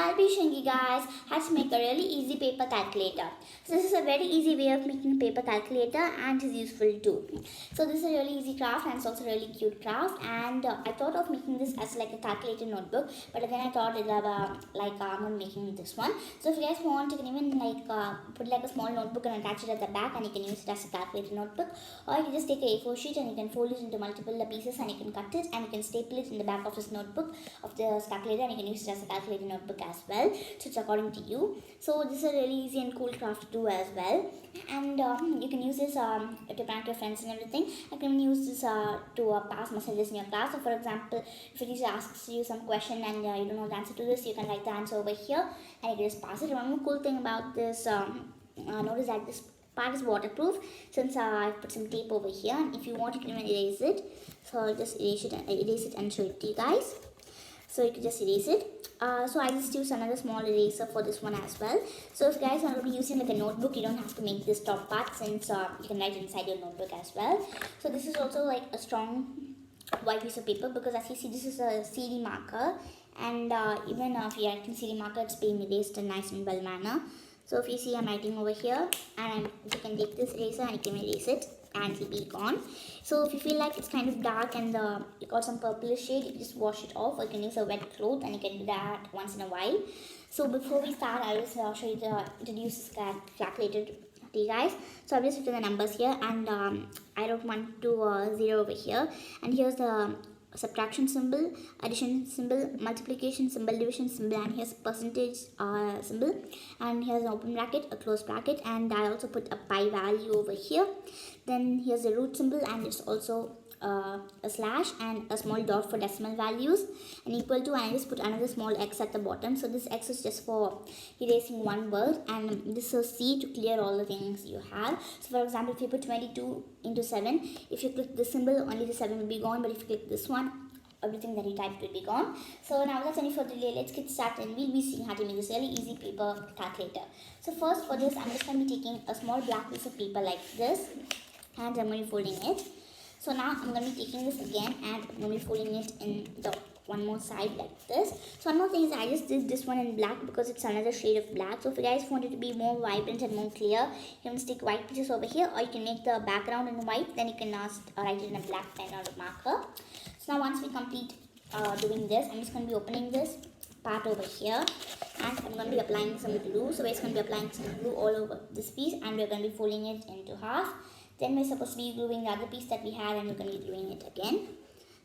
I'll be showing you guys how to make a really easy paper calculator. So this is a very easy way of making a paper calculator and is useful too. So this is a really easy craft and it's also a really cute craft, and I thought of making this as like a calculator notebook, but again I thought I'm not making this one. So if you guys want, you can even put like a small notebook and attach it at the back, and you can use it as a calculator notebook, or you can just take a A4 sheet and you can fold it into multiple pieces and you can cut it and you can staple it in the back of this notebook of the calculator, and you can use it as a calculator notebook as well. So it's according to you. So this is a really easy and cool craft to do as well, and you can use this to prank your friends and everything. I can use this to pass messages in your class. So for example, if a teacher asks you some question and you don't know the answer to this, you can write the answer over here and you can just pass it. One more cool thing about this notice that this part is waterproof, since I put some tape over here, and if you want you can even erase it. So I'll just erase it and show it to you guys. So you can just erase it. So I just use another small eraser for this one as well. So if you guys are going to be using like a notebook, you don't have to make this top part, since you can write inside your notebook as well. So this is also like a strong white piece of paper, because as you see this is a CD marker, and even if you are writing CD marker, it's being erased in a nice and well manner. So if you see I'm writing over here, and you can take this eraser and you can erase it and it'll be gone. So if you feel like it's kind of dark and you got some purplish shade, you can just wash it off, or you can use a wet cloth, and you can do that once in a while. So before we start, I'll just show you introduce this calculator to you guys. So I've just written the numbers here, and I wrote 1 to 0 over here, and here's the subtraction symbol, addition symbol, multiplication symbol, division symbol, and here's percentage symbol, and here's an open bracket, a close bracket, and I also put a pi value over here. Then here's the root symbol, and it's also a slash and a small dot for decimal values, and equal to, and I just put another small x at the bottom. So this x is just for erasing one word, and this is C to clear all the things you have. So for example, if you put 22 into 7, if you click this symbol, only the 7 will be gone, but if you click this one, everything that you typed will be gone. So now without any further delay, let's get started, and we'll be seeing how to make this really easy paper calculator. So first, for this, I'm just going to be taking a small black piece of paper like this, and I'm going to be folding it. So now I'm going to be taking this again, and I'm going to be folding it in the one more side like this. So one more thing is I just did this one in black because it's another shade of black. So if you guys want it to be more vibrant and more clear, you can stick white pieces over here, or you can make the background in white, then you can write it in a black pen or a marker. So now once we complete doing this, I'm just going to be opening this part over here, and I'm going to be applying some glue. So we're just going to be applying some glue all over this piece, and we're going to be folding it into half. Then we're supposed to be gluing the other piece that we had, and we're going to be gluing it again.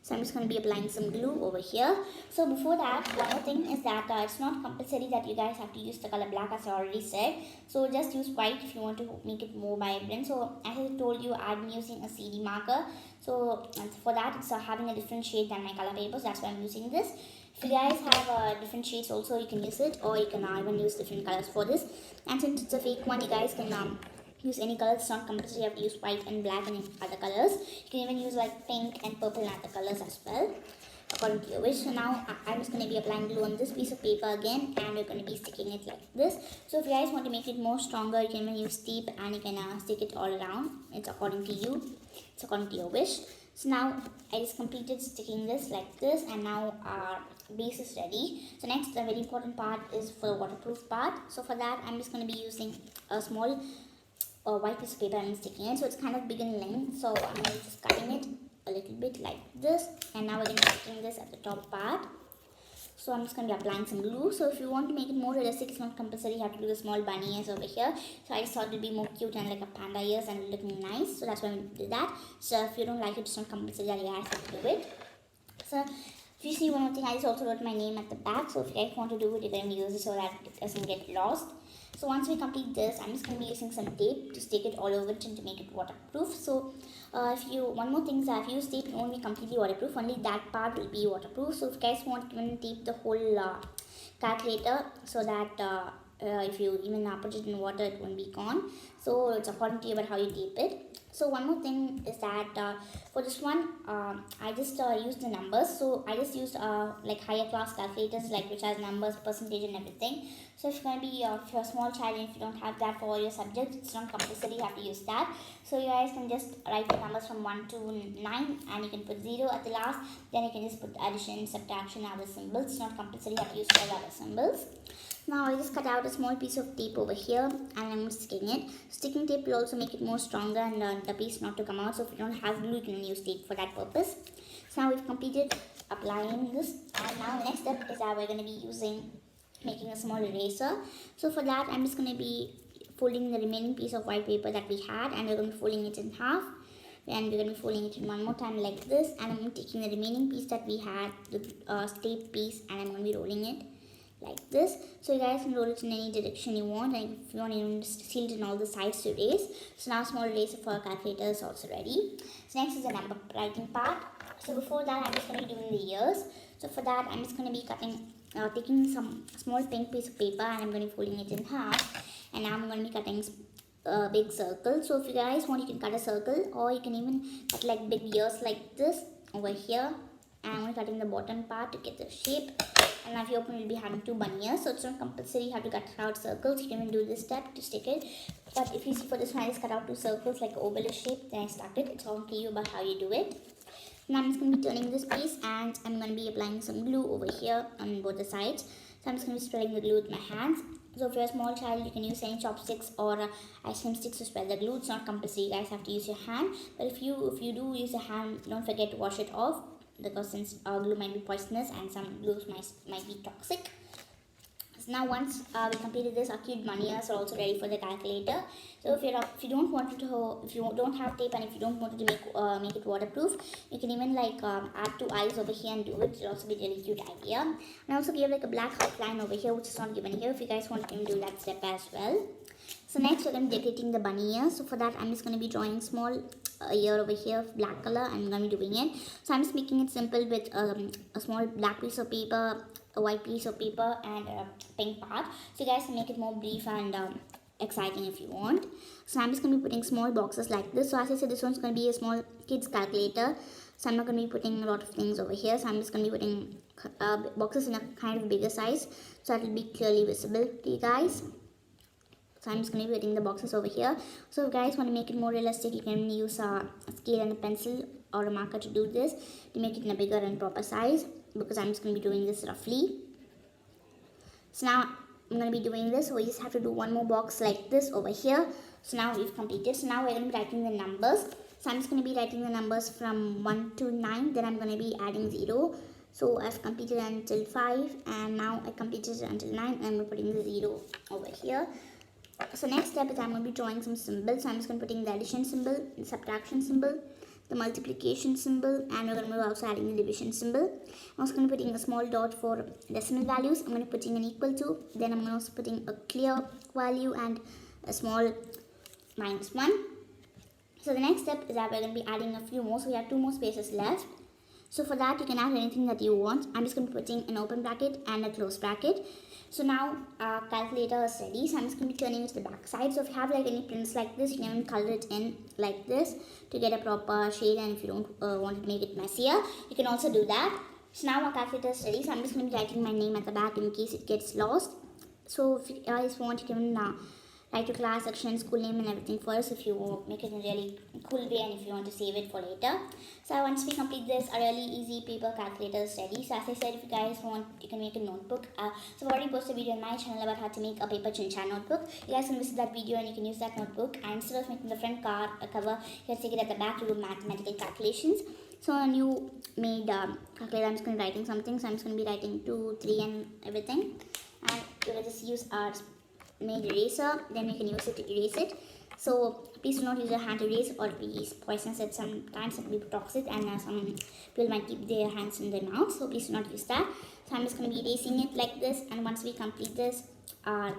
So I'm just going to be applying some glue over here. So before that, one more thing is that it's not compulsory that you guys have to use the color black, as I already said. So just use white if you want to make it more vibrant. So as I told you, I'm using a CD marker. So for that, it's having a different shade than my color paper. So that's why I'm using this. If you guys have different shades also, you can use it, or you can even use different colors for this. And since it's a fake one, you guys can use any colors. It's not compulsory you have to use white and black and other colors. You can even use like pink and purple and other colors as well, according to your wish. So now I'm just going to be applying glue on this piece of paper again, and we're going to be sticking it like this. So if you guys want to make it more stronger, you can even use tape, and you can stick it all around. It's according to you. It's according to your wish. So now I just completed sticking this like this, and now our base is ready. So next, the very important part is for the waterproof part. So for that, I'm just going to be using a small white piece of paper and sticking it. So it's kind of big in length, so I'm just cutting it a little bit like this, and now we're going to be sticking this at the top part. So I'm just going to be applying some glue. So if you want to make it more realistic, it's not compulsory you have to do the small bunny ears over here. So I just thought it would be more cute and like a panda ears and looking nice, so that's why we did that. So if you don't like it, it's not compulsory that you guys have to do it. So if you see one more thing, I just also wrote my name at the back. So if you guys want to do it, you can use it so that it doesn't get lost. So once we complete this, I'm just going to be using some tape to stick it all over it and to make it waterproof. So one more thing is that if you use tape, it won't be completely waterproof. Only that part will be waterproof. So if you guys want, you can tape the whole calculator, so that if you even put it in water, it won't be gone. So it's according to you about how you tape it. So one more thing is that for this one, I just used the numbers. So I just used like higher class calculators, like which has numbers, percentage, and everything. So if you're going to be if you're a small child and if you don't have that for all your subjects, it's not compulsory. You have to use that. So you guys can just write the numbers from 1 to 9, and you can put 0 at the last. Then you can just put addition, subtraction, other symbols. It's not compulsory. You have to use all other symbols. Now I just cut out a small piece of tape over here and I'm sticking it. Sticking tape will also make it more stronger and the piece not to come out. So if you don't have glue, you can use tape for that purpose. So now we've completed applying this, and now the next step is that we're going to be making a small eraser. So for that, I'm just going to be folding the remaining piece of white paper that we had, and we're going to be folding it in half. And we're going to be folding it in one more time like this, and I'm going to be taking the remaining piece that we had, the tape piece, and I'm going to be rolling it like this. So you guys can roll it in any direction you want, and if you want, you can just seal it in all the sides to erase. So now small eraser for our calculator is also ready. So next is the number writing part. So before that, I'm just going to be doing the ears. So for that, I'm just going to be taking some small pink piece of paper, and I'm going to be folding it in half, and now I'm going to be cutting a big circle. So if you guys want, you can cut a circle, or you can even cut like big ears like this over here. And I'm only cutting the bottom part to get the shape. And now if you open, you'll be having 2 bunny ears. So it's not compulsory you have to cut out circles. You can even do this step to stick it. But if you see for this one, I just cut out 2 circles like ovalish shape. Then I stuck it. It's all to you about how you do it. Now I'm just going to be turning this piece, and I'm going to be applying some glue over here on both the sides. So I'm just going to be spreading the glue with my hands. So if you're a small child, you can use any chopsticks or ice cream sticks to spread the glue. It's not compulsory. You guys have to use your hand. But if you do use your hand, don't forget to wash it off, because since glue might be poisonous and some glues might be toxic. So now once we completed this, our cute bunny ears are also ready for the calculator. So if you don't have tape, and if you don't want to make it waterproof, you can even like add 2 eyes over here and do it. It'll also be a really cute idea. And I also gave like a black outline over here, which is not given here. If you guys want, you can do that step as well. So next we're going to be decorating the bunny ear. So for that, I'm just going to be drawing small ear over here of black color. I'm going to be doing it. So I'm just making it simple with a small black piece of paper, a white piece of paper, and a pink part. So you guys can make it more brief and exciting if you want. So I'm just going to be putting small boxes like this. So as I said, this one's going to be a small kids calculator. So I'm not going to be putting a lot of things over here. So I'm just going to be putting boxes in a kind of bigger size, so it will be clearly visible to you guys. So I'm just going to be putting the boxes over here. So if you guys want to make it more realistic, you can use a scale and a pencil or a marker to do this, to make it in a bigger and proper size, because I'm just going to be doing this roughly. So now I'm going to be doing this. So we just have to do one more box like this over here. So now we've completed. So now we're going to be writing the numbers. So I'm just going to be writing the numbers from 1 to 9. Then I'm going to be adding 0. So I've completed until 5, and now I completed until 9, and I'm putting the 0 over here. So next step is I'm going to be drawing some symbols. So I'm just going to be putting the addition symbol, the subtraction symbol, the multiplication symbol, and we're going to be also adding the division symbol. I'm also going to be putting a small dot for decimal values. I'm going to be putting an equal to, then I'm also putting a clear value and a small -1. So the next step is that we're going to be adding a few more. So we have 2 more spaces left. So for that, you can add anything that you want. I'm just going to be putting an open bracket and a closed bracket. So now our calculator is ready. So I'm just going to be turning it to the back side. So if you have like any prints like this, you can even color it in like this to get a proper shade. And if you don't want to make it messier, you can also do that. So now our calculator is ready. So I'm just going to be writing my name at the back in case it gets lost. So if you guys want, you can write your class section, school name, and everything first if you make it in a really cool way, and if you want to save it for later. So once we complete this, a really easy paper calculator is ready. So as I said, if you guys want, you can make a notebook. So I've already posted a video on my channel about how to make a paper chin-chan notebook. You guys can visit that video and you can use that notebook. And instead of making the front cover, you can take it at the back to do mathematical calculations. So a new made calculator, I'm just going to be writing something. So I'm just going to be writing 2, 3, and everything. And we'll just use our made eraser, then we can use it to erase it. So please do not use your hand to erase, or it will be poisonous. At sometimes it will be toxic, and some people might keep their hands in their mouth, so please do not use that. So I'm just going to be erasing it like this, and once we complete this, our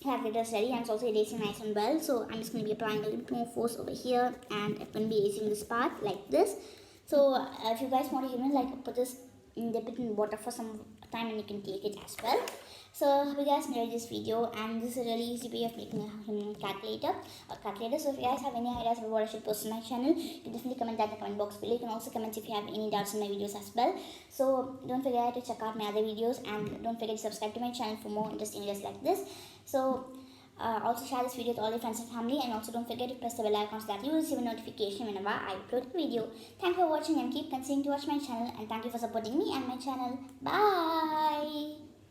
calculator is ready, and it's also erasing nice and well. So I'm just going to be applying a little bit more force over here, and I'm going to be erasing this part like this. So if you guys want to even like put this, dip it in water for some time and you can take it as well. So hope you guys enjoyed this video, and this is a really easy way of making a calculator. So if you guys have any ideas about what I should post on my channel, you can definitely comment that in the comment box below. You can also comment if you have any doubts in my videos as well. So don't forget to check out my other videos, and don't forget to subscribe to my channel for more interesting videos like this. So also share this video with all your friends and family, and also don't forget to press the bell icon so that you will receive a notification whenever I upload a video. Thank you for watching, and keep continuing to watch my channel, and thank you for supporting me and my channel. Bye.